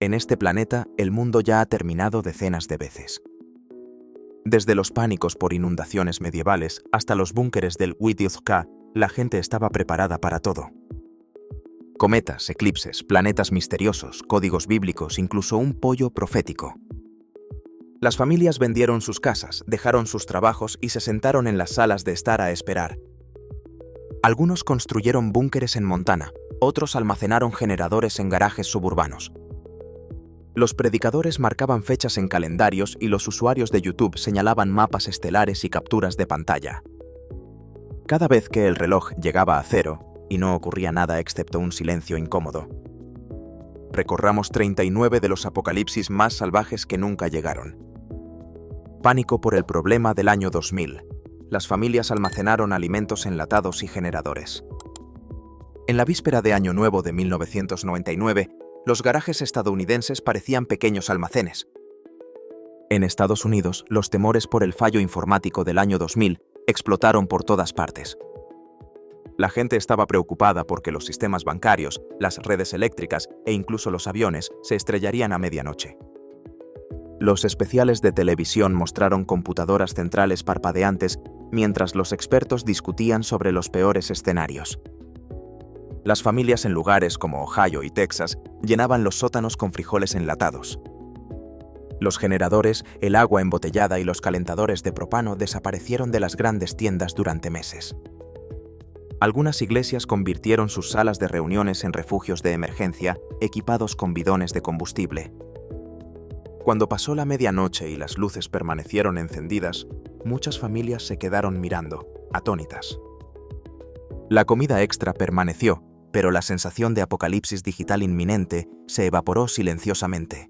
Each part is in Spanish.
En este planeta, el mundo ya ha terminado decenas de veces. Desde los pánicos por inundaciones medievales hasta los búnkeres del Widyozka, la gente estaba preparada para todo. Cometas, eclipses, planetas misteriosos, códigos bíblicos, incluso un pollo profético. Las familias vendieron sus casas, dejaron sus trabajos y se sentaron en las salas de estar a esperar. Algunos construyeron búnkeres en Montana, otros almacenaron generadores en garajes suburbanos. Los predicadores marcaban fechas en calendarios y los usuarios de YouTube señalaban mapas estelares y capturas de pantalla. Cada vez que el reloj llegaba a cero, y no ocurría nada excepto un silencio incómodo, recorramos 39 de los apocalipsis más salvajes que nunca llegaron. Pánico por el problema del año 2000. Las familias almacenaron alimentos enlatados y generadores. En la víspera de Año Nuevo de 1999, los garajes estadounidenses parecían pequeños almacenes. En Estados Unidos, los temores por el fallo informático del año 2000 explotaron por todas partes. La gente estaba preocupada porque los sistemas bancarios, las redes eléctricas e incluso los aviones se estrellarían a medianoche. Los especiales de televisión mostraron computadoras centrales parpadeantes mientras los expertos discutían sobre los peores escenarios. Las familias en lugares como Ohio y Texas llenaban los sótanos con frijoles enlatados. Los generadores, el agua embotellada y los calentadores de propano desaparecieron de las grandes tiendas durante meses. Algunas iglesias convirtieron sus salas de reuniones en refugios de emergencia equipados con bidones de combustible. Cuando pasó la medianoche y las luces permanecieron encendidas, muchas familias se quedaron mirando, atónitas. La comida extra permaneció, pero la sensación de apocalipsis digital inminente se evaporó silenciosamente.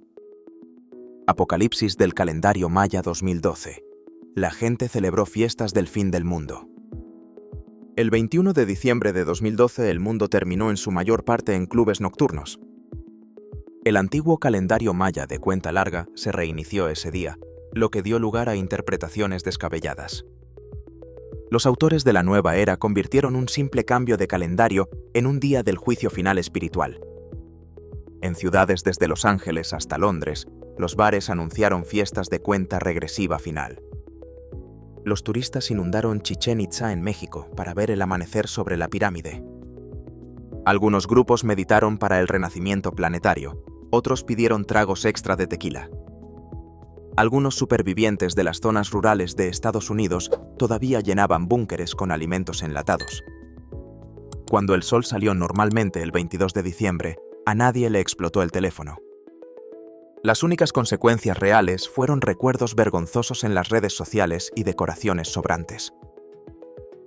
Apocalipsis del calendario Maya 2012. La gente celebró fiestas del fin del mundo. El 21 de diciembre de 2012 el mundo terminó en su mayor parte en clubes nocturnos. El antiguo calendario maya de cuenta larga se reinició ese día, lo que dio lugar a interpretaciones descabelladas. Los autores de la nueva era convirtieron un simple cambio de calendario en un día del juicio final espiritual. En ciudades desde Los Ángeles hasta Londres, los bares anunciaron fiestas de cuenta regresiva final. Los turistas inundaron Chichén Itzá en México para ver el amanecer sobre la pirámide. Algunos grupos meditaron para el renacimiento planetario, otros pidieron tragos extra de tequila. Algunos supervivientes de las zonas rurales de Estados Unidos todavía llenaban búnkeres con alimentos enlatados. Cuando el sol salió normalmente el 22 de diciembre, a nadie le explotó el teléfono. Las únicas consecuencias reales fueron recuerdos vergonzosos en las redes sociales y decoraciones sobrantes.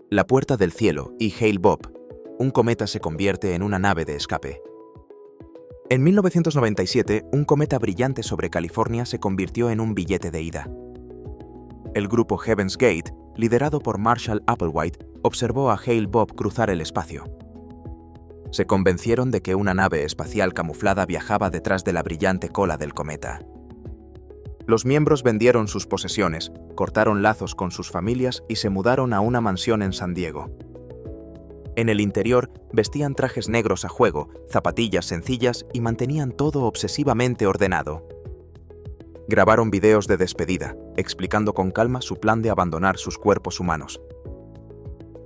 La Puerta del Cielo y Hale Bopp, un cometa se convierte en una nave de escape. En 1997, un cometa brillante sobre California se convirtió en un billete de ida. El grupo Heaven's Gate, liderado por Marshall Applewhite, observó a Hale Bopp cruzar el espacio. Se convencieron de que una nave espacial camuflada viajaba detrás de la brillante cola del cometa. Los miembros vendieron sus posesiones, cortaron lazos con sus familias y se mudaron a una mansión en San Diego. En el interior, vestían trajes negros a juego, zapatillas sencillas y mantenían todo obsesivamente ordenado. Grabaron videos de despedida, explicando con calma su plan de abandonar sus cuerpos humanos.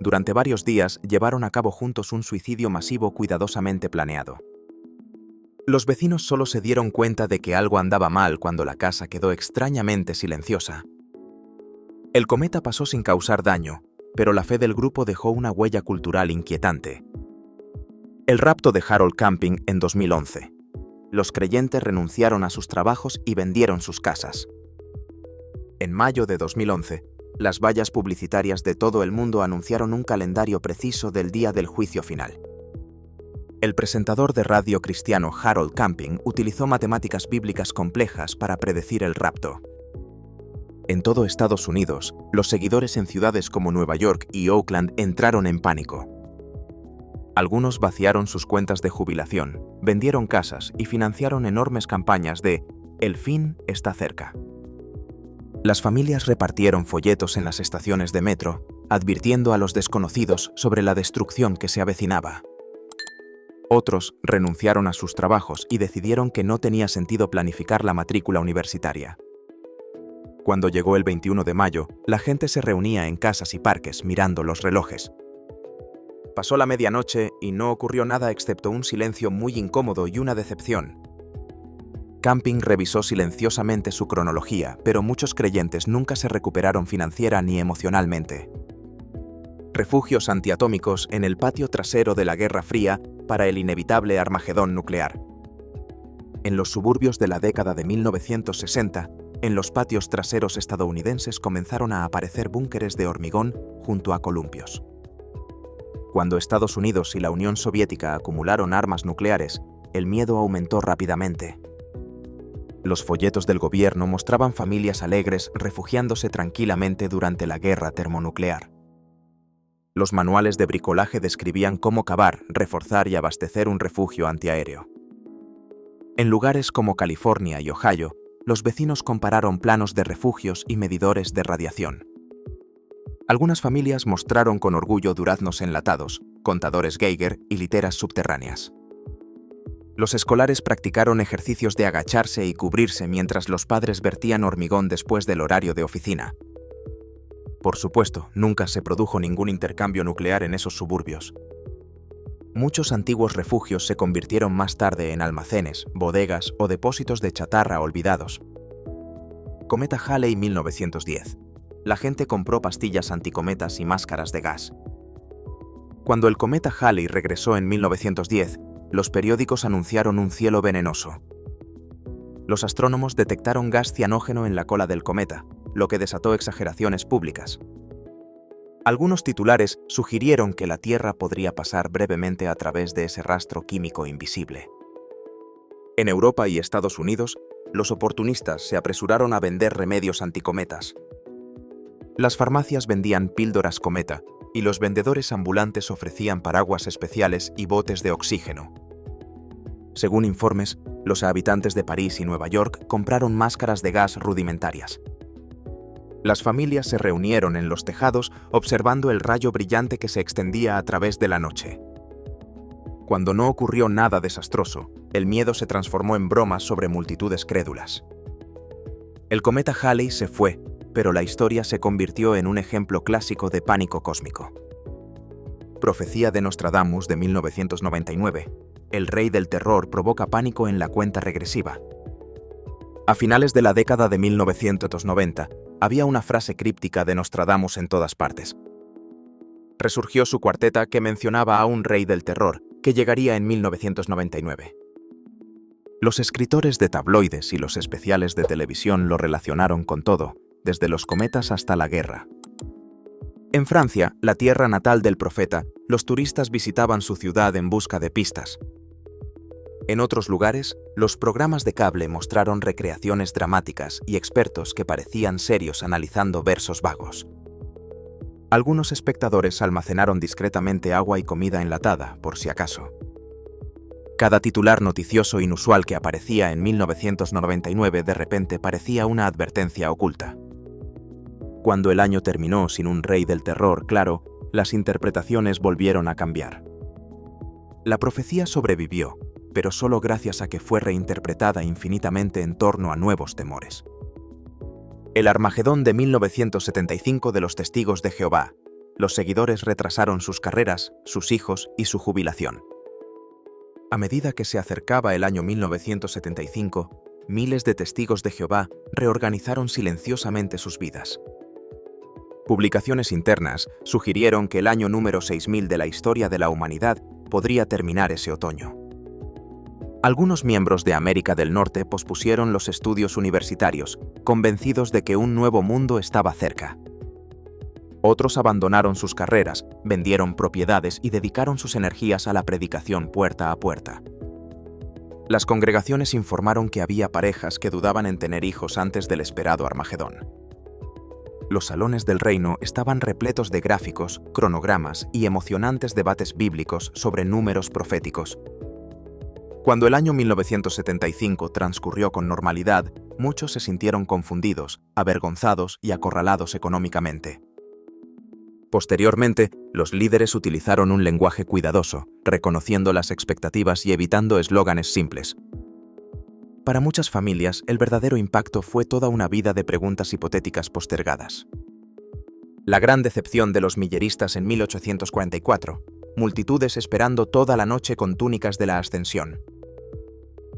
Durante varios días llevaron a cabo juntos un suicidio masivo cuidadosamente planeado. Los vecinos solo se dieron cuenta de que algo andaba mal cuando la casa quedó extrañamente silenciosa. El cometa pasó sin causar daño, pero la fe del grupo dejó una huella cultural inquietante. El rapto de Harold Camping en 2011. Los creyentes renunciaron a sus trabajos y vendieron sus casas. En mayo de 2011, las vallas publicitarias de todo el mundo anunciaron un calendario preciso del día del juicio final. El presentador de radio cristiano Harold Camping utilizó matemáticas bíblicas complejas para predecir el rapto. En todo Estados Unidos, los seguidores en ciudades como Nueva York y Oakland entraron en pánico. Algunos vaciaron sus cuentas de jubilación, vendieron casas y financiaron enormes campañas de «El fin está cerca». Las familias repartieron folletos en las estaciones de metro, advirtiendo a los desconocidos sobre la destrucción que se avecinaba. Otros renunciaron a sus trabajos y decidieron que no tenía sentido planificar la matrícula universitaria. Cuando llegó el 21 de mayo, la gente se reunía en casas y parques mirando los relojes. Pasó la medianoche y no ocurrió nada excepto un silencio muy incómodo y una decepción. Camping revisó silenciosamente su cronología, pero muchos creyentes nunca se recuperaron financiera ni emocionalmente. Refugios antiatómicos en el patio trasero de la Guerra Fría para el inevitable Armagedón nuclear. En los suburbios de la década de 1960, en los patios traseros estadounidenses comenzaron a aparecer búnkeres de hormigón junto a columpios. Cuando Estados Unidos y la Unión Soviética acumularon armas nucleares, el miedo aumentó rápidamente. Los folletos del gobierno mostraban familias alegres refugiándose tranquilamente durante la guerra termonuclear. Los manuales de bricolaje describían cómo cavar, reforzar y abastecer un refugio antiaéreo. En lugares como California y Ohio, los vecinos compararon planos de refugios y medidores de radiación. Algunas familias mostraron con orgullo duraznos enlatados, contadores Geiger y literas subterráneas. Los escolares practicaron ejercicios de agacharse y cubrirse mientras los padres vertían hormigón después del horario de oficina. Por supuesto, nunca se produjo ningún intercambio nuclear en esos suburbios. Muchos antiguos refugios se convirtieron más tarde en almacenes, bodegas o depósitos de chatarra olvidados. Cometa Halley 1910. La gente compró pastillas anticometas y máscaras de gas. Cuando el cometa Halley regresó en 1910, los periódicos anunciaron un cielo venenoso. Los astrónomos detectaron gas cianógeno en la cola del cometa, lo que desató exageraciones públicas. Algunos titulares sugirieron que la Tierra podría pasar brevemente a través de ese rastro químico invisible. En Europa y Estados Unidos, los oportunistas se apresuraron a vender remedios anticometas. Las farmacias vendían píldoras cometa y los vendedores ambulantes ofrecían paraguas especiales y botes de oxígeno. Según informes, los habitantes de París y Nueva York compraron máscaras de gas rudimentarias. Las familias se reunieron en los tejados observando el rayo brillante que se extendía a través de la noche. Cuando no ocurrió nada desastroso, el miedo se transformó en bromas sobre multitudes crédulas. El cometa Halley se fue, pero la historia se convirtió en un ejemplo clásico de pánico cósmico. Profecía de Nostradamus de 1999. El rey del terror provoca pánico en la cuenta regresiva. A finales de la década de 1990, había una frase críptica de Nostradamus en todas partes. Resurgió su cuarteta que mencionaba a un rey del terror que llegaría en 1999. Los escritores de tabloides y los especiales de televisión lo relacionaron con todo, desde los cometas hasta la guerra. En Francia, la tierra natal del profeta, los turistas visitaban su ciudad en busca de pistas. En otros lugares, los programas de cable mostraron recreaciones dramáticas y expertos que parecían serios analizando versos vagos. Algunos espectadores almacenaron discretamente agua y comida enlatada, por si acaso. Cada titular noticioso inusual que aparecía en 1999 de repente parecía una advertencia oculta. Cuando el año terminó sin un rey del terror claro, las interpretaciones volvieron a cambiar. La profecía sobrevivió, pero solo gracias a que fue reinterpretada infinitamente en torno a nuevos temores. El Armagedón de 1975 de los Testigos de Jehová. Los seguidores retrasaron sus carreras, sus hijos y su jubilación. A medida que se acercaba el año 1975, miles de testigos de Jehová reorganizaron silenciosamente sus vidas. Publicaciones internas sugirieron que el año número 6000 de la historia de la humanidad podría terminar ese otoño. Algunos miembros de América del Norte pospusieron los estudios universitarios, convencidos de que un nuevo mundo estaba cerca. Otros abandonaron sus carreras, vendieron propiedades y dedicaron sus energías a la predicación puerta a puerta. Las congregaciones informaron que había parejas que dudaban en tener hijos antes del esperado Armagedón. Los salones del reino estaban repletos de gráficos, cronogramas y emocionantes debates bíblicos sobre números proféticos. Cuando el año 1975 transcurrió con normalidad, muchos se sintieron confundidos, avergonzados y acorralados económicamente. Posteriormente, los líderes utilizaron un lenguaje cuidadoso, reconociendo las expectativas y evitando eslóganes simples. Para muchas familias, el verdadero impacto fue toda una vida de preguntas hipotéticas postergadas. La gran decepción de los milleristas en 1844, multitudes esperando toda la noche con túnicas de la Ascensión.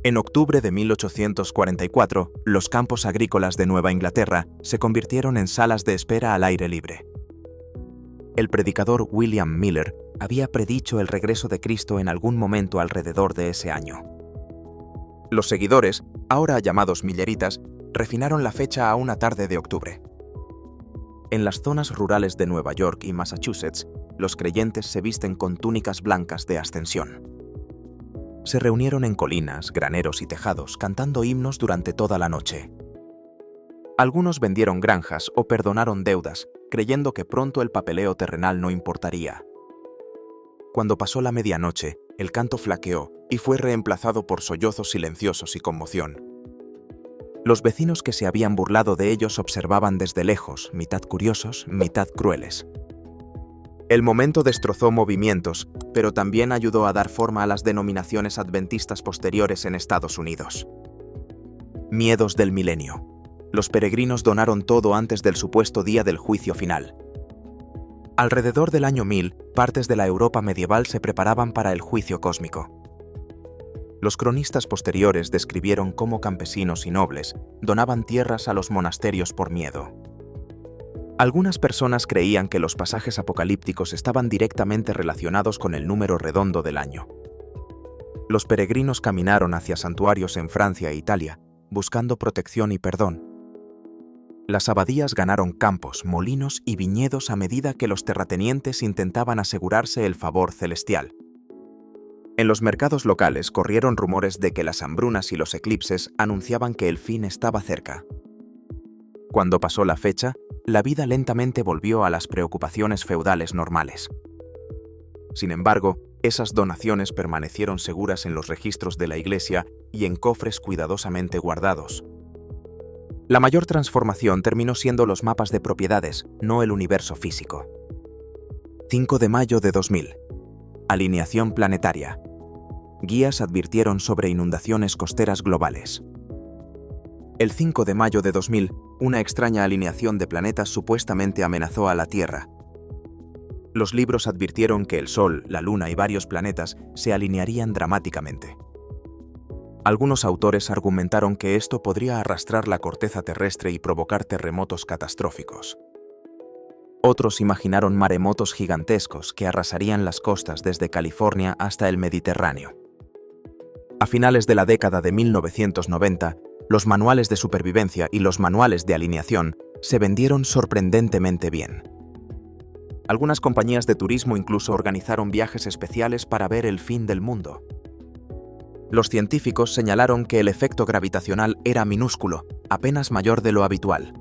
En octubre de 1844, los campos agrícolas de Nueva Inglaterra se convirtieron en salas de espera al aire libre. El predicador William Miller había predicho el regreso de Cristo en algún momento alrededor de ese año. Los seguidores, ahora llamados milleritas, refinaron la fecha a una tarde de octubre. En las zonas rurales de Nueva York y Massachusetts, los creyentes se visten con túnicas blancas de ascensión. Se reunieron en colinas, graneros y tejados, cantando himnos durante toda la noche. Algunos vendieron granjas o perdonaron deudas, creyendo que pronto el papeleo terrenal no importaría. Cuando pasó la medianoche, el canto flaqueó y fue reemplazado por sollozos silenciosos y conmoción. Los vecinos que se habían burlado de ellos observaban desde lejos, mitad curiosos, mitad crueles. El momento destrozó movimientos, pero también ayudó a dar forma a las denominaciones adventistas posteriores en Estados Unidos. Miedos del milenio. Los peregrinos donaron todo antes del supuesto día del juicio final. Alrededor del año 1000, partes de la Europa medieval se preparaban para el juicio cósmico. Los cronistas posteriores describieron cómo campesinos y nobles donaban tierras a los monasterios por miedo. Algunas personas creían que los pasajes apocalípticos estaban directamente relacionados con el número redondo del año. Los peregrinos caminaron hacia santuarios en Francia e Italia, buscando protección y perdón. Las abadías ganaron campos, molinos y viñedos a medida que los terratenientes intentaban asegurarse el favor celestial. En los mercados locales corrieron rumores de que las hambrunas y los eclipses anunciaban que el fin estaba cerca. Cuando pasó la fecha, la vida lentamente volvió a las preocupaciones feudales normales. Sin embargo, esas donaciones permanecieron seguras en los registros de la Iglesia y en cofres cuidadosamente guardados. La mayor transformación terminó siendo los mapas de propiedades, no el universo físico. 5 de mayo de 2000. Alineación planetaria. Guías advirtieron sobre inundaciones costeras globales. El 5 de mayo de 2000, una extraña alineación de planetas supuestamente amenazó a la Tierra. Los libros advirtieron que el Sol, la Luna y varios planetas se alinearían dramáticamente. Algunos autores argumentaron que esto podría arrastrar la corteza terrestre y provocar terremotos catastróficos. Otros imaginaron maremotos gigantescos que arrasarían las costas desde California hasta el Mediterráneo. A finales de la década de 1990, los manuales de supervivencia y los manuales de alineación se vendieron sorprendentemente bien. Algunas compañías de turismo incluso organizaron viajes especiales para ver el fin del mundo. Los científicos señalaron que el efecto gravitacional era minúsculo, apenas mayor de lo habitual.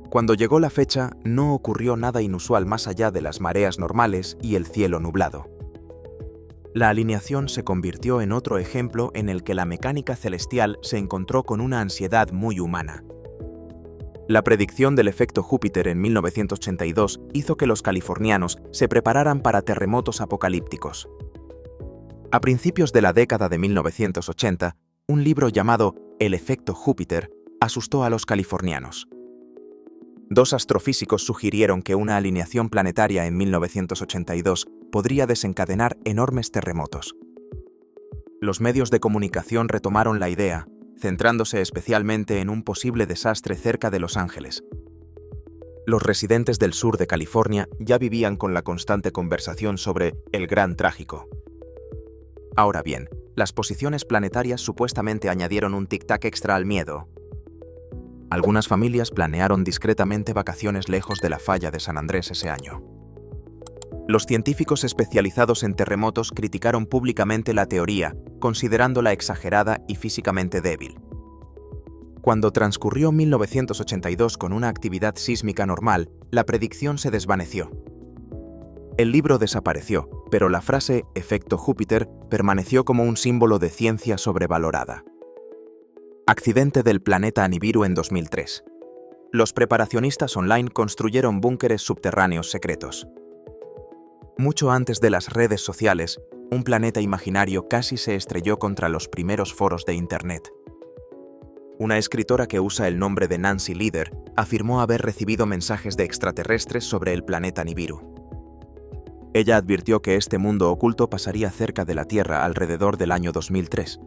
Cuando llegó la fecha, no ocurrió nada inusual más allá de las mareas normales y el cielo nublado. La alineación se convirtió en otro ejemplo en el que la mecánica celestial se encontró con una ansiedad muy humana. La predicción del efecto Júpiter en 1982 hizo que los californianos se prepararan para terremotos apocalípticos. A principios de la década de 1980, un libro llamado El efecto Júpiter asustó a los californianos. Dos astrofísicos sugirieron que una alineación planetaria en 1982 podría desencadenar enormes terremotos. Los medios de comunicación retomaron la idea, centrándose especialmente en un posible desastre cerca de Los Ángeles. Los residentes del sur de California ya vivían con la constante conversación sobre el Gran Trágico. Ahora bien, las posiciones planetarias supuestamente añadieron un tic-tac extra al miedo. Algunas familias planearon discretamente vacaciones lejos de la falla de San Andrés ese año. Los científicos especializados en terremotos criticaron públicamente la teoría, considerándola exagerada y físicamente débil. Cuando transcurrió 1982 con una actividad sísmica normal, la predicción se desvaneció. El libro desapareció, pero la frase «efecto Júpiter» permaneció como un símbolo de ciencia sobrevalorada. Accidente del planeta Nibiru en 2003. los preparacionistas online construyeron búnkeres subterráneos secretos. Mucho antes de las redes sociales, un planeta imaginario casi se estrelló contra los primeros foros de Internet. Una escritora que usa el nombre de Nancy Lieder afirmó haber recibido mensajes de extraterrestres sobre el planeta Nibiru. Ella advirtió que este mundo oculto pasaría cerca de la Tierra alrededor del año 2003.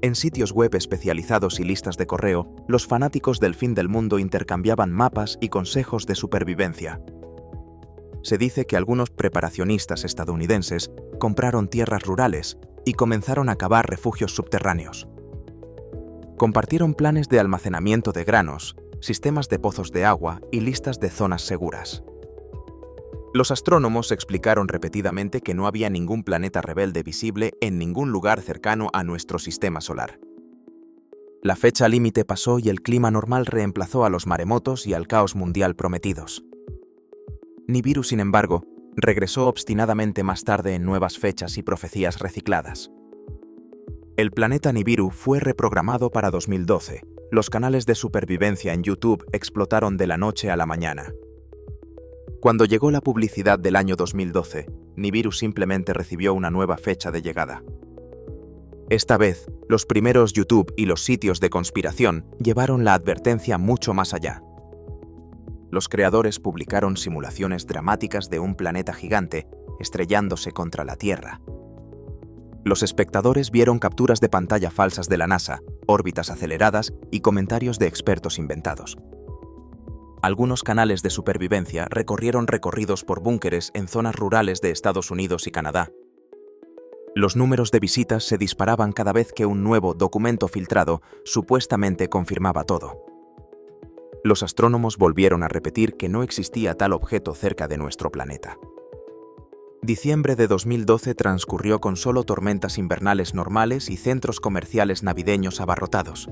En sitios web especializados y listas de correo, los fanáticos del fin del mundo intercambiaban mapas y consejos de supervivencia. Se dice que algunos preparacionistas estadounidenses compraron tierras rurales y comenzaron a cavar refugios subterráneos. Compartieron planes de almacenamiento de granos, sistemas de pozos de agua y listas de zonas seguras. Los astrónomos explicaron repetidamente que no había ningún planeta rebelde visible en ningún lugar cercano a nuestro sistema solar. La fecha límite pasó y el clima normal reemplazó a los maremotos y al caos mundial prometidos. Nibiru, sin embargo, regresó obstinadamente más tarde en nuevas fechas y profecías recicladas. El planeta Nibiru fue reprogramado para 2012. Los canales de supervivencia en YouTube explotaron de la noche a la mañana. Cuando llegó la publicidad del año 2012, Nibiru simplemente recibió una nueva fecha de llegada. Esta vez, los primeros YouTube y los sitios de conspiración llevaron la advertencia mucho más allá. Los creadores publicaron simulaciones dramáticas de un planeta gigante estrellándose contra la Tierra. Los espectadores vieron capturas de pantalla falsas de la NASA, órbitas aceleradas y comentarios de expertos inventados. Algunos canales de supervivencia recorrieron recorridos por búnkeres en zonas rurales de Estados Unidos y Canadá. Los números de visitas se disparaban cada vez que un nuevo documento filtrado supuestamente confirmaba todo. Los astrónomos volvieron a repetir que no existía tal objeto cerca de nuestro planeta. Diciembre de 2012 transcurrió con solo tormentas invernales normales y centros comerciales navideños abarrotados.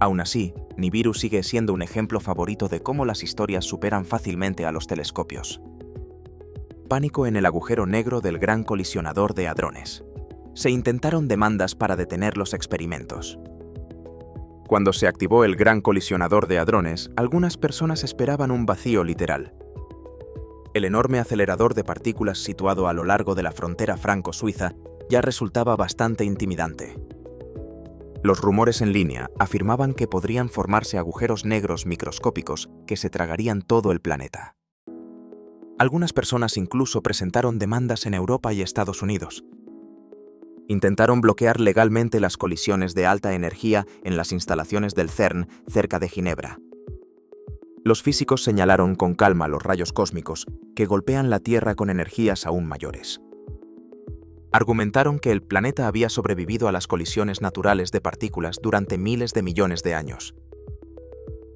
Aún así, Nibiru sigue siendo un ejemplo favorito de cómo las historias superan fácilmente a los telescopios. Pánico en el agujero negro del Gran Colisionador de Hadrones. Se intentaron demandas para detener los experimentos. Cuando se activó el Gran Colisionador de Hadrones, algunas personas esperaban un vacío literal. El enorme acelerador de partículas situado a lo largo de la frontera franco-suiza ya resultaba bastante intimidante. Los rumores en línea afirmaban que podrían formarse agujeros negros microscópicos que se tragarían todo el planeta. Algunas personas incluso presentaron demandas en Europa y Estados Unidos. Intentaron bloquear legalmente las colisiones de alta energía en las instalaciones del CERN cerca de Ginebra. Los físicos señalaron con calma los rayos cósmicos que golpean la Tierra con energías aún mayores. Argumentaron que el planeta había sobrevivido a las colisiones naturales de partículas durante miles de millones de años.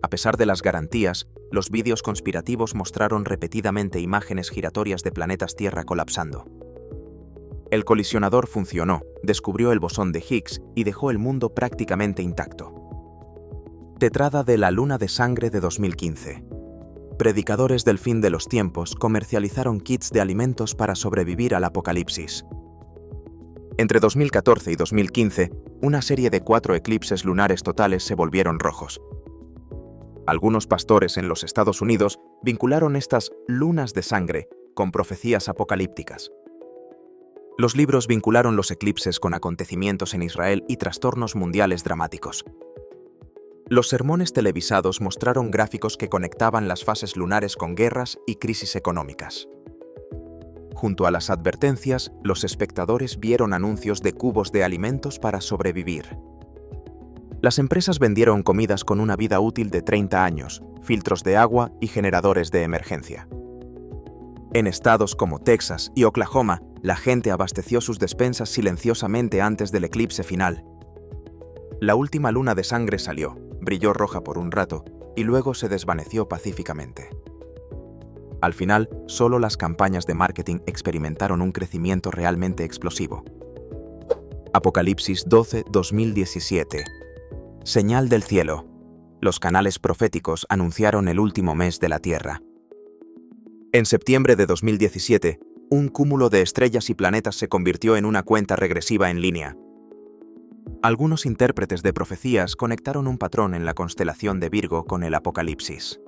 A pesar de las garantías, los vídeos conspirativos mostraron repetidamente imágenes giratorias de planetas Tierra colapsando. El colisionador funcionó, descubrió el bosón de Higgs y dejó el mundo prácticamente intacto. Tetrada de la luna de sangre de 2015. Predicadores del fin de los tiempos comercializaron kits de alimentos para sobrevivir al apocalipsis. Entre 2014 y 2015, una serie de 4 eclipses lunares totales se volvieron rojos. Algunos pastores en los Estados Unidos vincularon estas lunas de sangre con profecías apocalípticas. Los libros vincularon los eclipses con acontecimientos en Israel y trastornos mundiales dramáticos. Los sermones televisados mostraron gráficos que conectaban las fases lunares con guerras y crisis económicas. Junto a las advertencias, los espectadores vieron anuncios de cubos de alimentos para sobrevivir. Las empresas vendieron comidas con una vida útil de 30 años, filtros de agua y generadores de emergencia. En estados como Texas y Oklahoma, la gente abasteció sus despensas silenciosamente antes del eclipse final. La última luna de sangre salió, brilló roja por un rato y luego se desvaneció pacíficamente. Al final, solo las campañas de marketing experimentaron un crecimiento realmente explosivo. Apocalipsis 12, 2017. Señal del cielo. Los canales proféticos anunciaron el último mes de la Tierra. En septiembre de 2017, un cúmulo de estrellas y planetas se convirtió en una cuenta regresiva en línea. Algunos intérpretes de profecías conectaron un patrón en la constelación de Virgo con el Apocalipsis.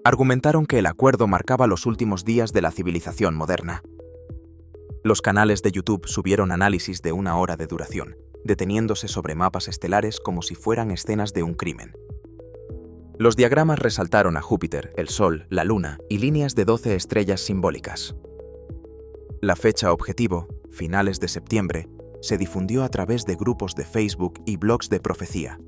Argumentaron que el acuerdo marcaba los últimos días de la civilización moderna. Los canales de YouTube subieron análisis de 1 hora de duración, deteniéndose sobre mapas estelares como si fueran escenas de un crimen. Los diagramas resaltaron a Júpiter, el Sol, la Luna y líneas de 12 estrellas simbólicas. La fecha objetivo, finales de septiembre, se difundió a través de grupos de Facebook y blogs de profecía.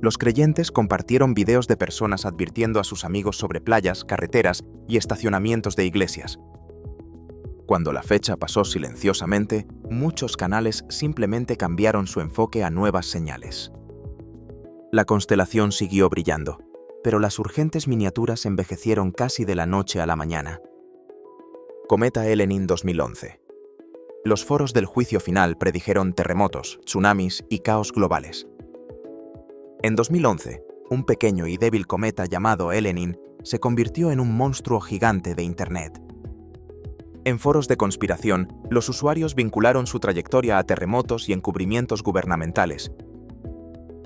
Los creyentes compartieron videos de personas advirtiendo a sus amigos sobre playas, carreteras y estacionamientos de iglesias. Cuando la fecha pasó silenciosamente, muchos canales simplemente cambiaron su enfoque a nuevas señales. La constelación siguió brillando, pero las urgentes miniaturas envejecieron casi de la noche a la mañana. Cometa Elenin 2011. Los foros del juicio final predijeron terremotos, tsunamis y caos globales. En 2011, un pequeño y débil cometa llamado Elenin se convirtió en un monstruo gigante de Internet. En foros de conspiración, los usuarios vincularon su trayectoria a terremotos y encubrimientos gubernamentales.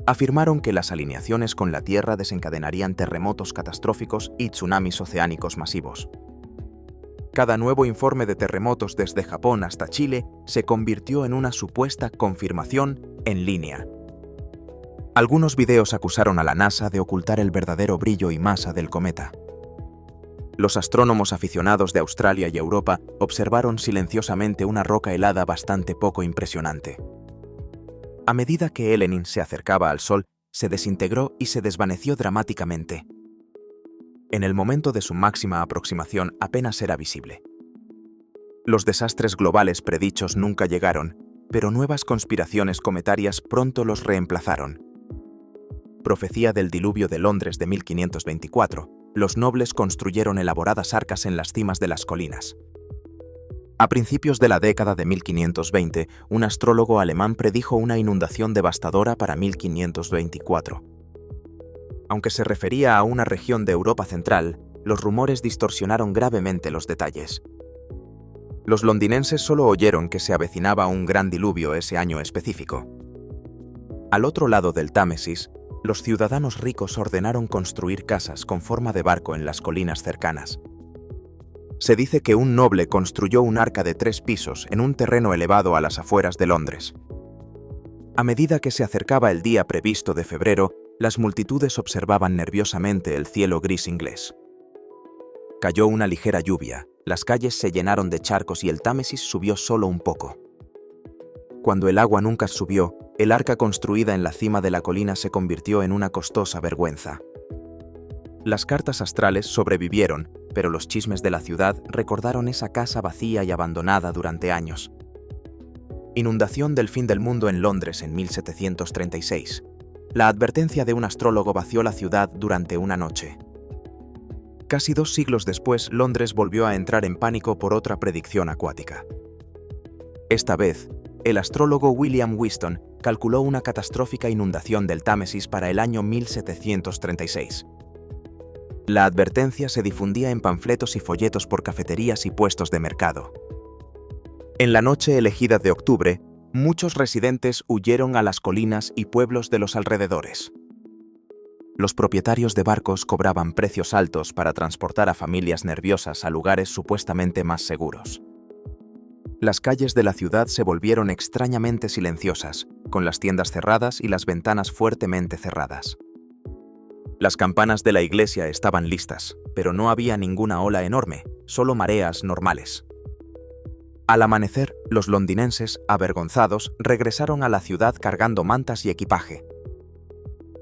Afirmaron que las alineaciones con la Tierra desencadenarían terremotos catastróficos y tsunamis oceánicos masivos. Cada nuevo informe de terremotos desde Japón hasta Chile se convirtió en una supuesta confirmación en línea. Algunos videos acusaron a la NASA de ocultar el verdadero brillo y masa del cometa. Los astrónomos aficionados de Australia y Europa observaron silenciosamente una roca helada bastante poco impresionante. A medida que Elenin se acercaba al Sol, se desintegró y se desvaneció dramáticamente. En el momento de su máxima aproximación apenas era visible. Los desastres globales predichos nunca llegaron, pero nuevas conspiraciones cometarias pronto los reemplazaron. Profecía del diluvio de Londres de 1524. Los nobles construyeron elaboradas arcas en las cimas de las colinas. A principios de la década de 1520, un astrólogo alemán predijo una inundación devastadora para 1524. Aunque se refería a una región de Europa central, los rumores distorsionaron gravemente los detalles. Los londinenses solo oyeron que se avecinaba un gran diluvio ese año específico. Al otro lado del Támesis, los ciudadanos ricos ordenaron construir casas con forma de barco en las colinas cercanas. Se dice que un noble construyó un arca de 3 pisos en un terreno elevado a las afueras de Londres. A medida que se acercaba el día previsto de febrero, las multitudes observaban nerviosamente el cielo gris inglés. Cayó una ligera lluvia, las calles se llenaron de charcos y el Támesis subió solo un poco. Cuando el agua nunca subió, el arca construida en la cima de la colina se convirtió en una costosa vergüenza. Las cartas astrales sobrevivieron, pero los chismes de la ciudad recordaron esa casa vacía y abandonada durante años. Inundación del fin del mundo en Londres en 1736. La advertencia de un astrólogo vació la ciudad durante una noche. Casi 2 siglos después, Londres volvió a entrar en pánico por otra predicción acuática. Esta vez, el astrólogo William Whiston calculó una catastrófica inundación del Támesis para el año 1736. La advertencia se difundía en panfletos y folletos por cafeterías y puestos de mercado. En la noche elegida de octubre, muchos residentes huyeron a las colinas y pueblos de los alrededores. Los propietarios de barcos cobraban precios altos para transportar a familias nerviosas a lugares supuestamente más seguros. Las calles de la ciudad se volvieron extrañamente silenciosas, con las tiendas cerradas y las ventanas fuertemente cerradas. Las campanas de la iglesia estaban listas, pero no había ninguna ola enorme, solo mareas normales. Al amanecer, los londinenses, avergonzados, regresaron a la ciudad cargando mantas y equipaje.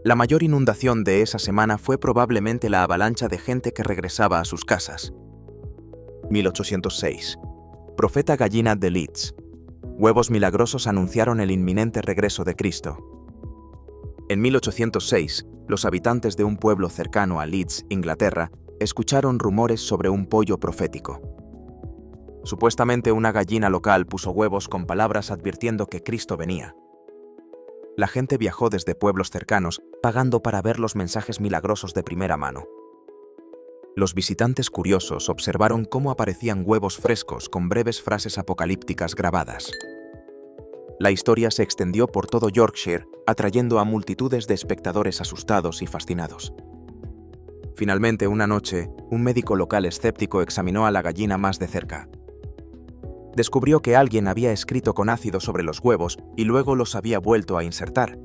La mayor inundación de esa semana fue probablemente la avalancha de gente que regresaba a sus casas. 1806. Profeta gallina de Leeds. Huevos milagrosos anunciaron el inminente regreso de Cristo. En 1806, los habitantes de un pueblo cercano a Leeds, Inglaterra, escucharon rumores sobre un pollo profético. Supuestamente una gallina local puso huevos con palabras advirtiendo que Cristo venía. La gente viajó desde pueblos cercanos, pagando para ver los mensajes milagrosos de primera mano. Los visitantes curiosos observaron cómo aparecían huevos frescos con breves frases apocalípticas grabadas. La historia se extendió por todo Yorkshire, atrayendo a multitudes de espectadores asustados y fascinados. Finalmente, una noche, un médico local escéptico examinó a la gallina más de cerca. Descubrió que alguien había escrito con ácido sobre los huevos y luego los había vuelto a insertar.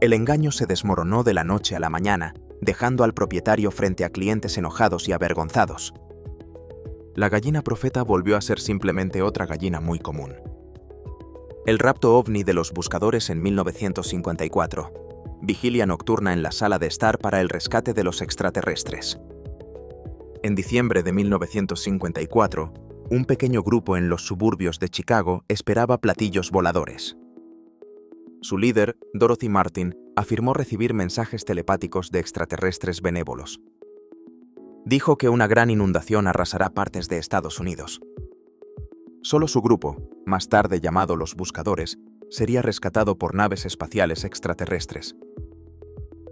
El engaño se desmoronó de la noche a la mañana, dejando al propietario frente a clientes enojados y avergonzados. La gallina profeta volvió a ser simplemente otra gallina muy común. El rapto ovni de los buscadores en 1954. Vigilia nocturna en la sala de estar para el rescate de los extraterrestres. En diciembre de 1954, un pequeño grupo en los suburbios de Chicago esperaba platillos voladores. Su líder, Dorothy Martin, afirmó recibir mensajes telepáticos de extraterrestres benévolos. Dijo que una gran inundación arrasará partes de Estados Unidos. Solo su grupo, más tarde llamado los Buscadores, sería rescatado por naves espaciales extraterrestres.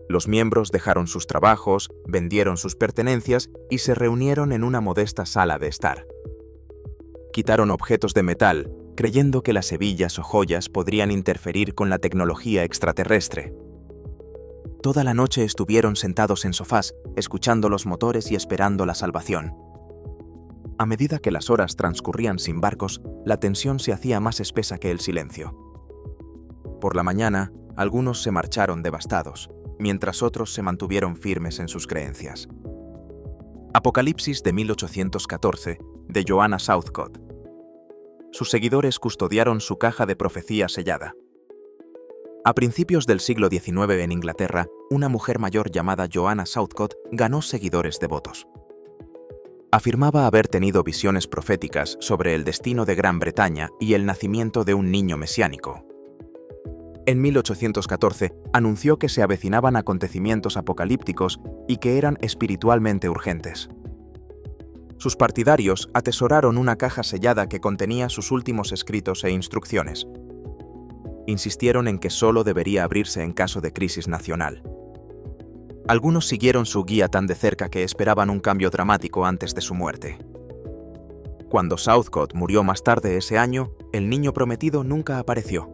Los miembros dejaron sus trabajos, vendieron sus pertenencias y se reunieron en una modesta sala de estar. Quitaron objetos de metal, creyendo que las hebillas o joyas podrían interferir con la tecnología extraterrestre. Toda la noche estuvieron sentados en sofás, escuchando los motores y esperando la salvación. A medida que las horas transcurrían sin barcos, la tensión se hacía más espesa que el silencio. Por la mañana, algunos se marcharon devastados, mientras otros se mantuvieron firmes en sus creencias. Apocalipsis de 1814, de Joanna Southcott. Sus seguidores custodiaron su caja de profecía sellada. A principios del siglo XIX en Inglaterra, una mujer mayor llamada Joanna Southcott ganó seguidores devotos. Afirmaba haber tenido visiones proféticas sobre el destino de Gran Bretaña y el nacimiento de un niño mesiánico. En 1814, anunció que se avecinaban acontecimientos apocalípticos y que eran espiritualmente urgentes. Sus partidarios atesoraron una caja sellada que contenía sus últimos escritos e instrucciones. Insistieron en que solo debería abrirse en caso de crisis nacional. Algunos siguieron su guía tan de cerca que esperaban un cambio dramático antes de su muerte. Cuando Southcott murió más tarde ese año, el niño prometido nunca apareció.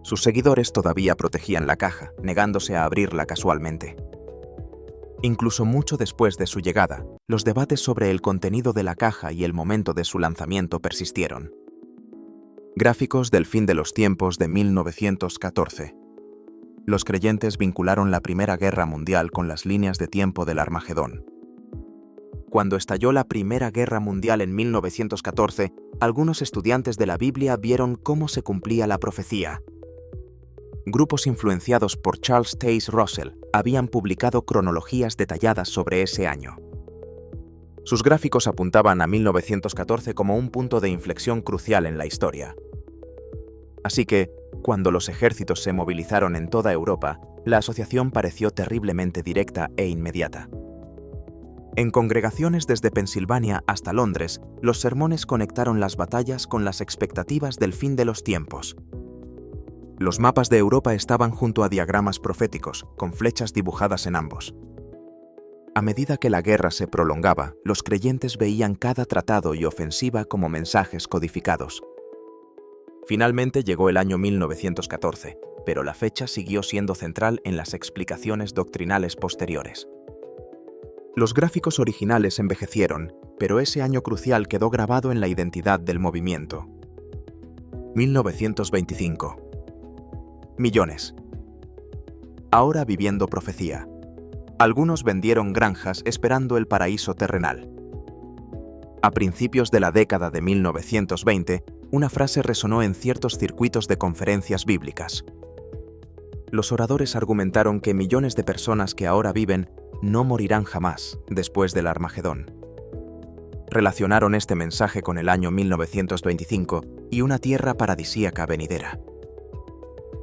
Sus seguidores todavía protegían la caja, negándose a abrirla casualmente. Incluso mucho después de su llegada, los debates sobre el contenido de la caja y el momento de su lanzamiento persistieron. Gráficos del fin de los tiempos de 1914. Los creyentes vincularon la Primera Guerra Mundial con las líneas de tiempo del Armagedón. Cuando estalló la Primera Guerra Mundial en 1914, algunos estudiantes de la Biblia vieron cómo se cumplía la profecía. Grupos influenciados por Charles Taze Russell habían publicado cronologías detalladas sobre ese año. Sus gráficos apuntaban a 1914 como un punto de inflexión crucial en la historia. Así que, cuando los ejércitos se movilizaron en toda Europa, la asociación pareció terriblemente directa e inmediata. En congregaciones desde Pensilvania hasta Londres, los sermones conectaron las batallas con las expectativas del fin de los tiempos. Los mapas de Europa estaban junto a diagramas proféticos, con flechas dibujadas en ambos. A medida que la guerra se prolongaba, los creyentes veían cada tratado y ofensiva como mensajes codificados. Finalmente llegó el año 1914, pero la fecha siguió siendo central en las explicaciones doctrinales posteriores. Los gráficos originales envejecieron, pero ese año crucial quedó grabado en la identidad del movimiento. 1925. Millones. Ahora viviendo profecía. Algunos vendieron granjas esperando el paraíso terrenal. A principios de la década de 1920, una frase resonó en ciertos circuitos de conferencias bíblicas. Los oradores argumentaron que millones de personas que ahora viven no morirán jamás después del Armagedón. Relacionaron este mensaje con el año 1925 y una tierra paradisíaca venidera.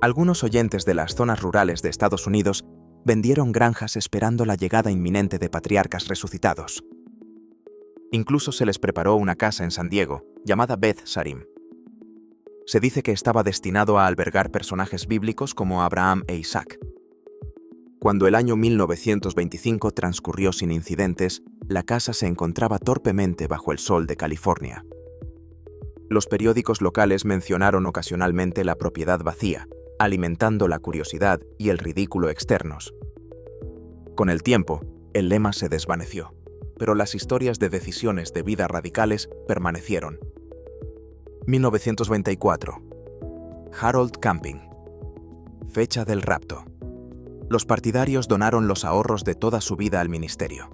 Algunos oyentes de las zonas rurales de Estados Unidos vendieron granjas esperando la llegada inminente de patriarcas resucitados. Incluso se les preparó una casa en San Diego, llamada Beth Sarim. Se dice que estaba destinado a albergar personajes bíblicos como Abraham e Isaac. Cuando el año 1925 transcurrió sin incidentes, la casa se encontraba torpemente bajo el sol de California. Los periódicos locales mencionaron ocasionalmente la propiedad vacía, alimentando la curiosidad y el ridículo externos. Con el tiempo, el lema se desvaneció, pero las historias de decisiones de vida radicales permanecieron. 1924. Harold Camping. Fecha del rapto. Los partidarios donaron los ahorros de toda su vida al ministerio.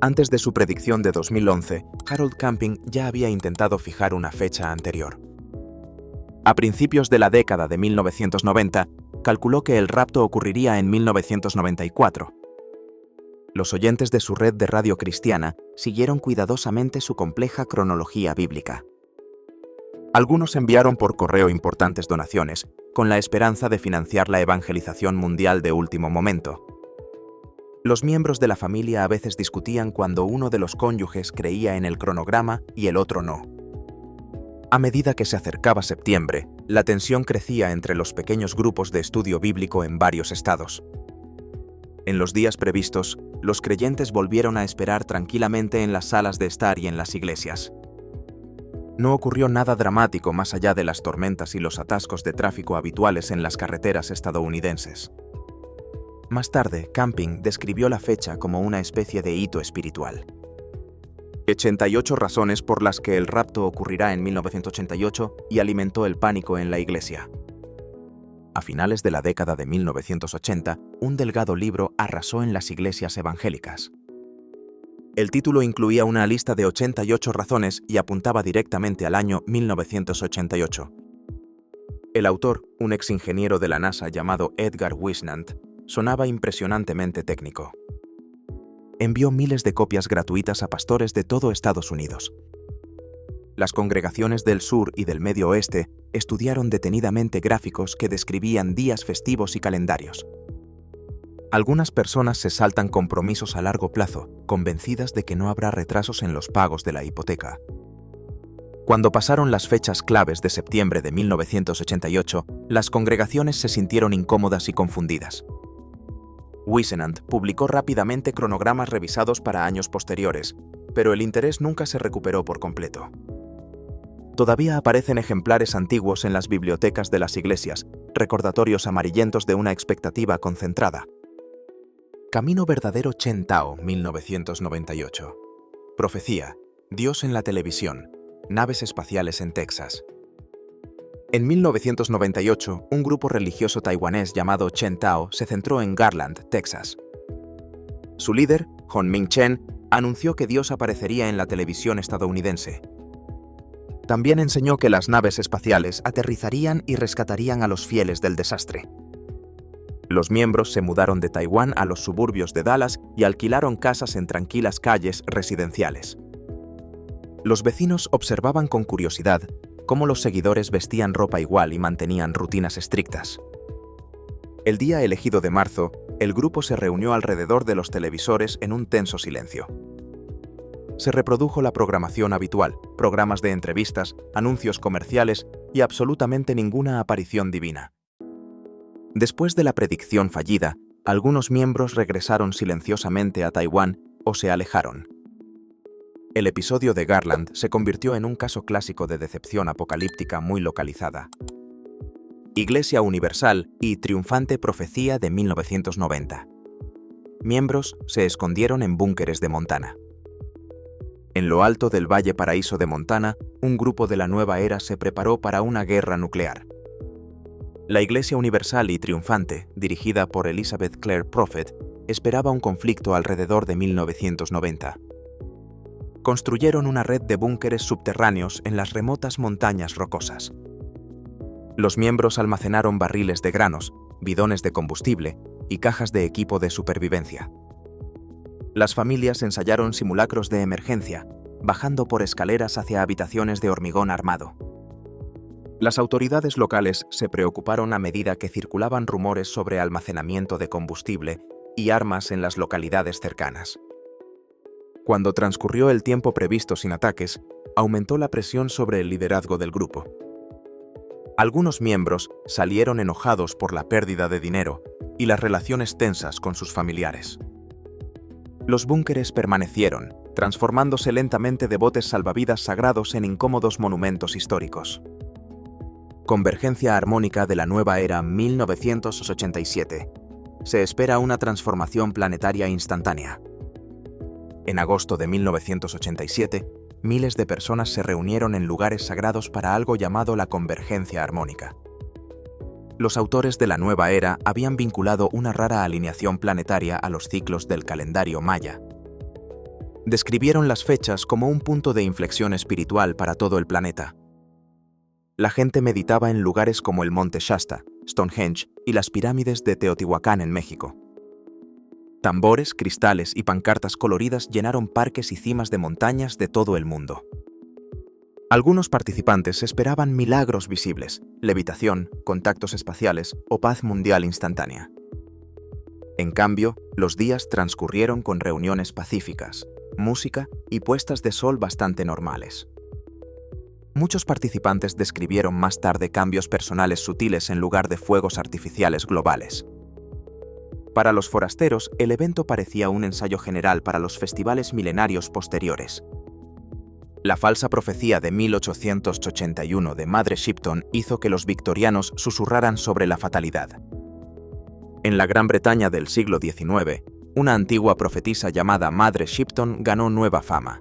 Antes de su predicción de 2011, Harold Camping ya había intentado fijar una fecha anterior. A principios de la década de 1990, calculó que el rapto ocurriría en 1994. Los oyentes de su red de radio cristiana siguieron cuidadosamente su compleja cronología bíblica. Algunos enviaron por correo importantes donaciones, con la esperanza de financiar la evangelización mundial de último momento. Los miembros de la familia a veces discutían cuando uno de los cónyuges creía en el cronograma y el otro no. A medida que se acercaba septiembre, la tensión crecía entre los pequeños grupos de estudio bíblico en varios estados. En los días previstos, los creyentes volvieron a esperar tranquilamente en las salas de estar y en las iglesias. No ocurrió nada dramático más allá de las tormentas y los atascos de tráfico habituales en las carreteras estadounidenses. Más tarde, Camping describió la fecha como una especie de hito espiritual. 88 razones por las que el rapto ocurrirá en 1988 y alimentó el pánico en la iglesia. A finales de la década de 1980, un delgado libro arrasó en las iglesias evangélicas. El título incluía una lista de 88 razones y apuntaba directamente al año 1988. El autor, un exingeniero de la NASA llamado Edgar Wisnant, sonaba impresionantemente técnico. Envió miles de copias gratuitas a pastores de todo Estados Unidos. Las congregaciones del sur y del Medio Oeste estudiaron detenidamente gráficos que describían días festivos y calendarios. Algunas personas se saltan compromisos a largo plazo, convencidas de que no habrá retrasos en los pagos de la hipoteca. Cuando pasaron las fechas claves de septiembre de 1988, las congregaciones se sintieron incómodas y confundidas. Wisnant publicó rápidamente cronogramas revisados para años posteriores, pero el interés nunca se recuperó por completo. Todavía aparecen ejemplares antiguos en las bibliotecas de las iglesias, recordatorios amarillentos de una expectativa concentrada. Camino verdadero Chen Tao, 1998. Profecía, Dios en la televisión, naves espaciales en Texas. En 1998, un grupo religioso taiwanés llamado Chen Tao se centró en Garland, Texas. Su líder, Hon Ming Chen, anunció que Dios aparecería en la televisión estadounidense. También enseñó que las naves espaciales aterrizarían y rescatarían a los fieles del desastre. Los miembros se mudaron de Taiwán a los suburbios de Dallas y alquilaron casas en tranquilas calles residenciales. Los vecinos observaban con curiosidad cómo los seguidores vestían ropa igual y mantenían rutinas estrictas. El día elegido de marzo, el grupo se reunió alrededor de los televisores en un tenso silencio. Se reprodujo la programación habitual, programas de entrevistas, anuncios comerciales y absolutamente ninguna aparición divina. Después de la predicción fallida, algunos miembros regresaron silenciosamente a Taiwán o se alejaron. El episodio de Garland se convirtió en un caso clásico de decepción apocalíptica muy localizada. Iglesia Universal y triunfante profecía de 1990. Miembros se escondieron en búnkeres de Montana. En lo alto del Valle Paraíso de Montana, un grupo de la nueva era se preparó para una guerra nuclear. La Iglesia Universal y Triunfante, dirigida por Elizabeth Clare Prophet, esperaba un conflicto alrededor de 1990. Construyeron una red de búnkeres subterráneos en las remotas montañas rocosas. Los miembros almacenaron barriles de granos, bidones de combustible y cajas de equipo de supervivencia. Las familias ensayaron simulacros de emergencia, bajando por escaleras hacia habitaciones de hormigón armado. Las autoridades locales se preocuparon a medida que circulaban rumores sobre almacenamiento de combustible y armas en las localidades cercanas. Cuando transcurrió el tiempo previsto sin ataques, aumentó la presión sobre el liderazgo del grupo. Algunos miembros salieron enojados por la pérdida de dinero y las relaciones tensas con sus familiares. Los búnkeres permanecieron, transformándose lentamente de botes salvavidas sagrados en incómodos monumentos históricos. Convergencia armónica de la nueva era 1987. Se espera una transformación planetaria instantánea. En agosto de 1987, miles de personas se reunieron en lugares sagrados para algo llamado la convergencia armónica. Los autores de la nueva era habían vinculado una rara alineación planetaria a los ciclos del calendario maya. Describieron las fechas como un punto de inflexión espiritual para todo el planeta. La gente meditaba en lugares como el Monte Shasta, Stonehenge y las pirámides de Teotihuacán en México. Tambores, cristales y pancartas coloridas llenaron parques y cimas de montañas de todo el mundo. Algunos participantes esperaban milagros visibles, levitación, contactos espaciales o paz mundial instantánea. En cambio, los días transcurrieron con reuniones pacíficas, música y puestas de sol bastante normales. Muchos participantes describieron más tarde cambios personales sutiles en lugar de fuegos artificiales globales. Para los forasteros, el evento parecía un ensayo general para los festivales milenarios posteriores. La falsa profecía de 1881 de Madre Shipton hizo que los victorianos susurraran sobre la fatalidad. En la Gran Bretaña del siglo XIX, una antigua profetisa llamada Madre Shipton ganó nueva fama.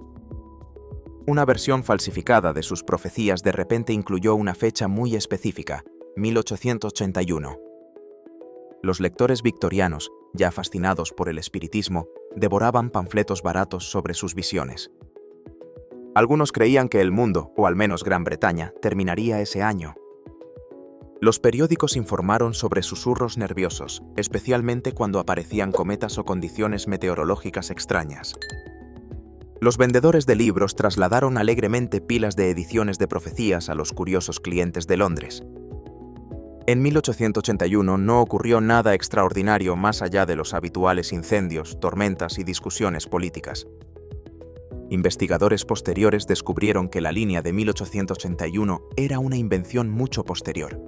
Una versión falsificada de sus profecías de repente incluyó una fecha muy específica, 1881. Los lectores victorianos, ya fascinados por el espiritismo, devoraban panfletos baratos sobre sus visiones. Algunos creían que el mundo, o al menos Gran Bretaña, terminaría ese año. Los periódicos informaron sobre susurros nerviosos, especialmente cuando aparecían cometas o condiciones meteorológicas extrañas. Los vendedores de libros trasladaron alegremente pilas de ediciones de profecías a los curiosos clientes de Londres. En 1881 no ocurrió nada extraordinario más allá de los habituales incendios, tormentas y discusiones políticas. Investigadores posteriores descubrieron que la línea de 1881 era una invención mucho posterior.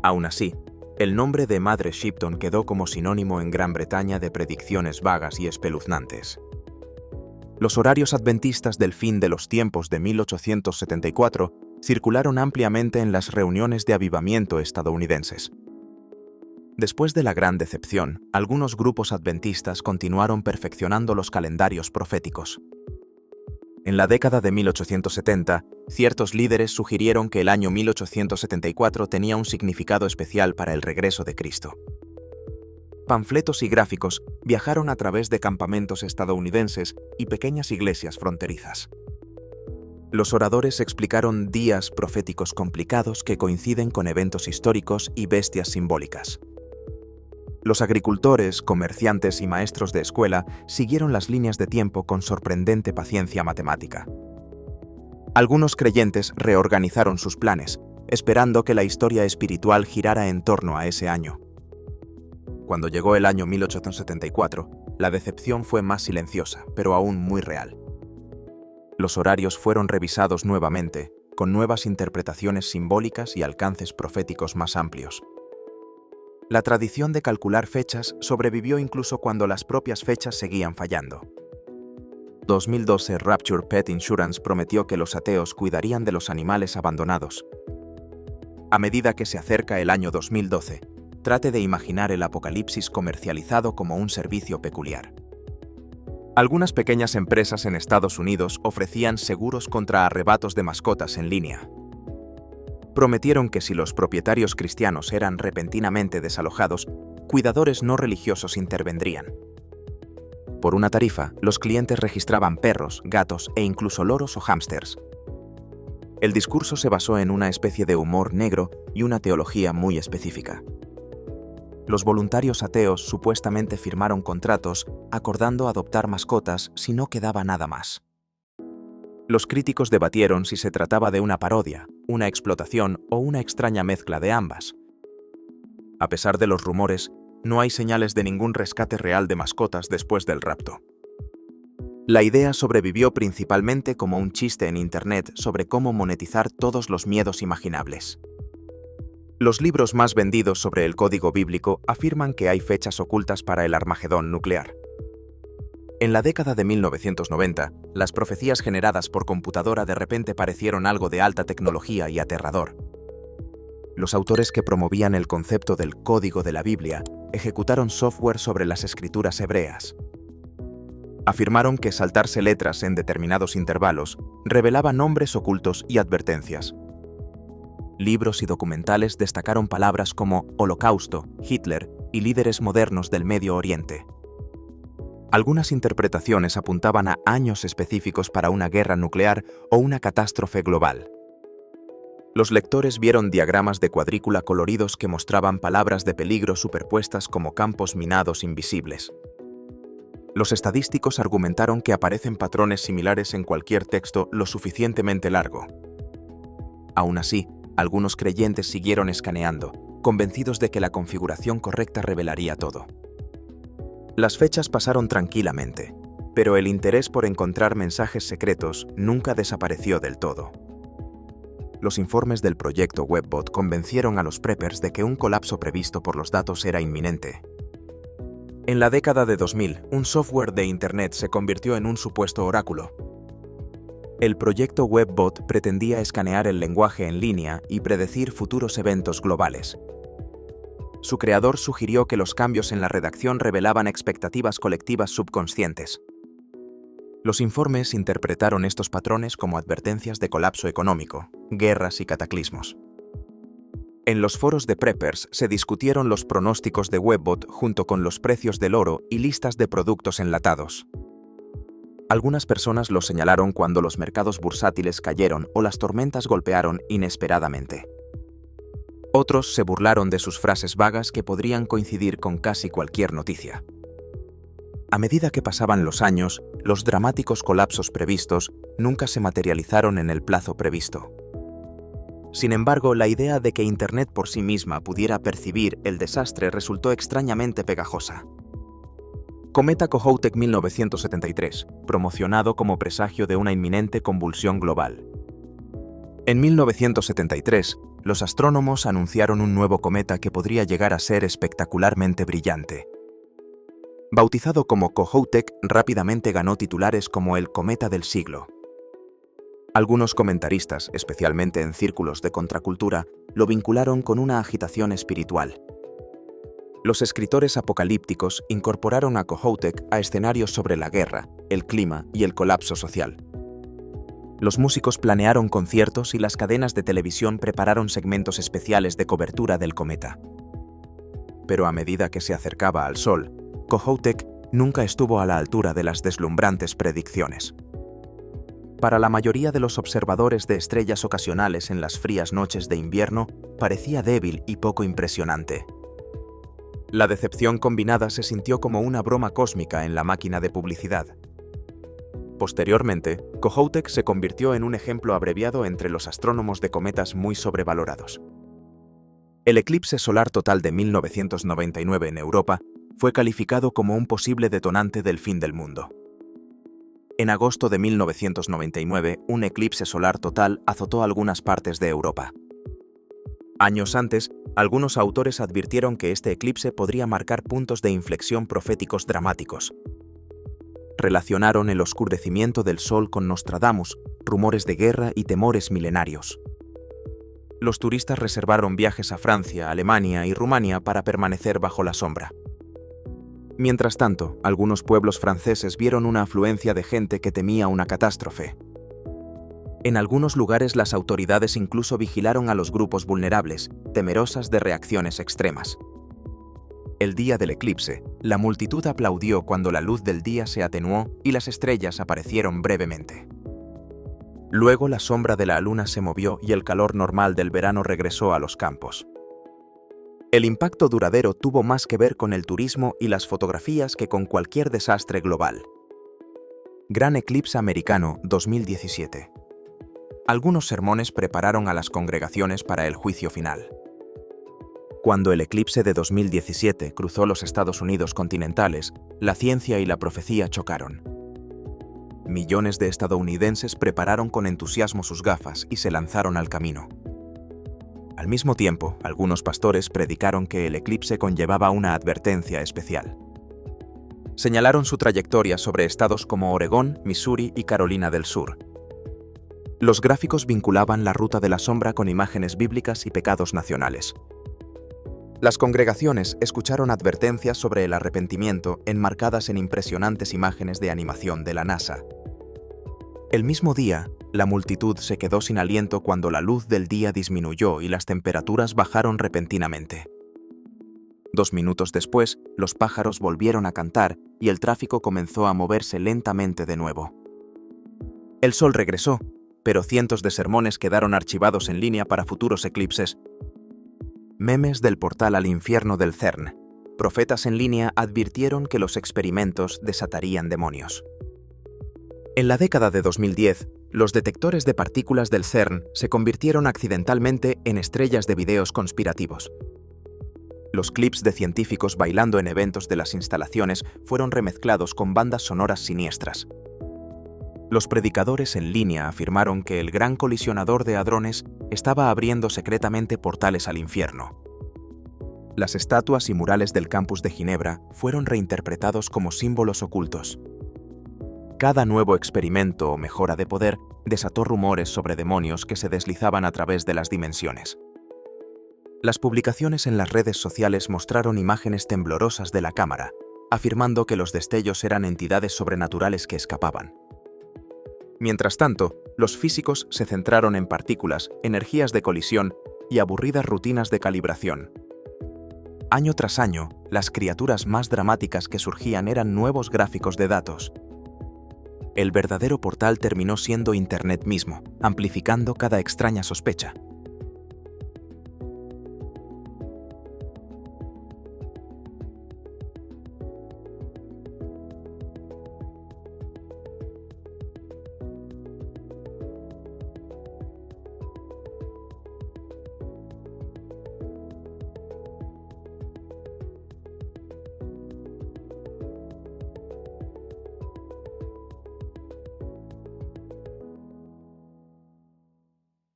Aún así, el nombre de Madre Shipton quedó como sinónimo en Gran Bretaña de predicciones vagas y espeluznantes. Los horarios adventistas del fin de los tiempos de 1874 circularon ampliamente en las reuniones de avivamiento estadounidenses. Después de la Gran Decepción, algunos grupos adventistas continuaron perfeccionando los calendarios proféticos. En la década de 1870, ciertos líderes sugirieron que el año 1874 tenía un significado especial para el regreso de Cristo. Panfletos y gráficos viajaron a través de campamentos estadounidenses y pequeñas iglesias fronterizas. Los oradores explicaron días proféticos complicados que coinciden con eventos históricos y bestias simbólicas. Los agricultores, comerciantes y maestros de escuela siguieron las líneas de tiempo con sorprendente paciencia matemática. Algunos creyentes reorganizaron sus planes, esperando que la historia espiritual girara en torno a ese año. Cuando llegó el año 1874, la decepción fue más silenciosa, pero aún muy real. Los horarios fueron revisados nuevamente, con nuevas interpretaciones simbólicas y alcances proféticos más amplios. La tradición de calcular fechas sobrevivió incluso cuando las propias fechas seguían fallando. 2012 Rapture Pet Insurance prometió que los ateos cuidarían de los animales abandonados. A medida que se acerca el año 2012, trate de imaginar el apocalipsis comercializado como un servicio peculiar. Algunas pequeñas empresas en Estados Unidos ofrecían seguros contra arrebatos de mascotas en línea. Prometieron que si los propietarios cristianos eran repentinamente desalojados, cuidadores no religiosos intervendrían. Por una tarifa, los clientes registraban perros, gatos e incluso loros o hámsters. El discurso se basó en una especie de humor negro y una teología muy específica. Los voluntarios ateos supuestamente firmaron contratos acordando adoptar mascotas si no quedaba nada más. Los críticos debatieron si se trataba de una parodia, una explotación o una extraña mezcla de ambas. A pesar de los rumores, no hay señales de ningún rescate real de mascotas después del rapto. La idea sobrevivió principalmente como un chiste en Internet sobre cómo monetizar todos los miedos imaginables. Los libros más vendidos sobre el código bíblico afirman que hay fechas ocultas para el Armagedón nuclear. En la década de 1990, las profecías generadas por computadora de repente parecieron algo de alta tecnología y aterrador. Los autores que promovían el concepto del código de la Biblia ejecutaron software sobre las escrituras hebreas. Afirmaron que saltarse letras en determinados intervalos revelaba nombres ocultos y advertencias. Libros y documentales destacaron palabras como Holocausto, Hitler y líderes modernos del Medio Oriente. Algunas interpretaciones apuntaban a años específicos para una guerra nuclear o una catástrofe global. Los lectores vieron diagramas de cuadrícula coloridos que mostraban palabras de peligro superpuestas como campos minados invisibles. Los estadísticos argumentaron que aparecen patrones similares en cualquier texto lo suficientemente largo. Aún así, algunos creyentes siguieron escaneando, convencidos de que la configuración correcta revelaría todo. Las fechas pasaron tranquilamente, pero el interés por encontrar mensajes secretos nunca desapareció del todo. Los informes del proyecto WebBot convencieron a los preppers de que un colapso previsto por los datos era inminente. En la década de 2000, un software de Internet se convirtió en un supuesto oráculo. El proyecto WebBot pretendía escanear el lenguaje en línea y predecir futuros eventos globales. Su creador sugirió que los cambios en la redacción revelaban expectativas colectivas subconscientes. Los informes interpretaron estos patrones como advertencias de colapso económico, guerras y cataclismos. En los foros de preppers se discutieron los pronósticos de WebBot junto con los precios del oro y listas de productos enlatados. Algunas personas lo señalaron cuando los mercados bursátiles cayeron o las tormentas golpearon inesperadamente. Otros se burlaron de sus frases vagas que podrían coincidir con casi cualquier noticia. A medida que pasaban los años, los dramáticos colapsos previstos nunca se materializaron en el plazo previsto. Sin embargo, la idea de que Internet por sí misma pudiera percibir el desastre resultó extrañamente pegajosa. Cometa Kohoutek 1973, promocionado como presagio de una inminente convulsión global. En 1973, los astrónomos anunciaron un nuevo cometa que podría llegar a ser espectacularmente brillante. Bautizado como Kohoutek, rápidamente ganó titulares como el cometa del siglo. Algunos comentaristas, especialmente en círculos de contracultura, lo vincularon con una agitación espiritual. Los escritores apocalípticos incorporaron a Kohoutek a escenarios sobre la guerra, el clima y el colapso social. Los músicos planearon conciertos y las cadenas de televisión prepararon segmentos especiales de cobertura del cometa. Pero a medida que se acercaba al Sol, Kohoutek nunca estuvo a la altura de las deslumbrantes predicciones. Para la mayoría de los observadores de estrellas ocasionales en las frías noches de invierno, parecía débil y poco impresionante. La decepción combinada se sintió como una broma cósmica en la máquina de publicidad. Posteriormente, Kohoutek se convirtió en un ejemplo abreviado entre los astrónomos de cometas muy sobrevalorados. El eclipse solar total de 1999 en Europa fue calificado como un posible detonante del fin del mundo. En agosto de 1999, un eclipse solar total azotó algunas partes de Europa. Años antes, algunos autores advirtieron que este eclipse podría marcar puntos de inflexión proféticos dramáticos. Relacionaron el oscurecimiento del Sol con Nostradamus, rumores de guerra y temores milenarios. Los turistas reservaron viajes a Francia, Alemania y Rumania para permanecer bajo la sombra. Mientras tanto, algunos pueblos franceses vieron una afluencia de gente que temía una catástrofe. En algunos lugares las autoridades incluso vigilaron a los grupos vulnerables, temerosas de reacciones extremas. El día del eclipse, la multitud aplaudió cuando la luz del día se atenuó y las estrellas aparecieron brevemente. Luego la sombra de la luna se movió y el calor normal del verano regresó a los campos. El impacto duradero tuvo más que ver con el turismo y las fotografías que con cualquier desastre global. Gran Eclipse Americano 2017. Algunos sermones prepararon a las congregaciones para el juicio final. Cuando el eclipse de 2017 cruzó los Estados Unidos continentales, la ciencia y la profecía chocaron. Millones de estadounidenses prepararon con entusiasmo sus gafas y se lanzaron al camino. Al mismo tiempo, algunos pastores predicaron que el eclipse conllevaba una advertencia especial. Señalaron su trayectoria sobre estados como Oregón, Missouri y Carolina del Sur. Los gráficos vinculaban la ruta de la sombra con imágenes bíblicas y pecados nacionales. Las congregaciones escucharon advertencias sobre el arrepentimiento enmarcadas en impresionantes imágenes de animación de la NASA. El mismo día, la multitud se quedó sin aliento cuando la luz del día disminuyó y las temperaturas bajaron repentinamente. 2 minutos después, los pájaros volvieron a cantar y el tráfico comenzó a moverse lentamente de nuevo. El sol regresó, pero cientos de sermones quedaron archivados en línea para futuros eclipses. Memes del portal al infierno del CERN. Profetas en línea advirtieron que los experimentos desatarían demonios. En la década de 2010, los detectores de partículas del CERN se convirtieron accidentalmente en estrellas de videos conspirativos. Los clips de científicos bailando en eventos de las instalaciones fueron remezclados con bandas sonoras siniestras. Los predicadores en línea afirmaron que el gran colisionador de hadrones estaba abriendo secretamente portales al infierno. Las estatuas y murales del campus de Ginebra fueron reinterpretados como símbolos ocultos. Cada nuevo experimento o mejora de poder desató rumores sobre demonios que se deslizaban a través de las dimensiones. Las publicaciones en las redes sociales mostraron imágenes temblorosas de la cámara, afirmando que los destellos eran entidades sobrenaturales que escapaban. Mientras tanto, los físicos se centraron en partículas, energías de colisión y aburridas rutinas de calibración. Año tras año, las criaturas más dramáticas que surgían eran nuevos gráficos de datos. El verdadero portal terminó siendo Internet mismo, amplificando cada extraña sospecha.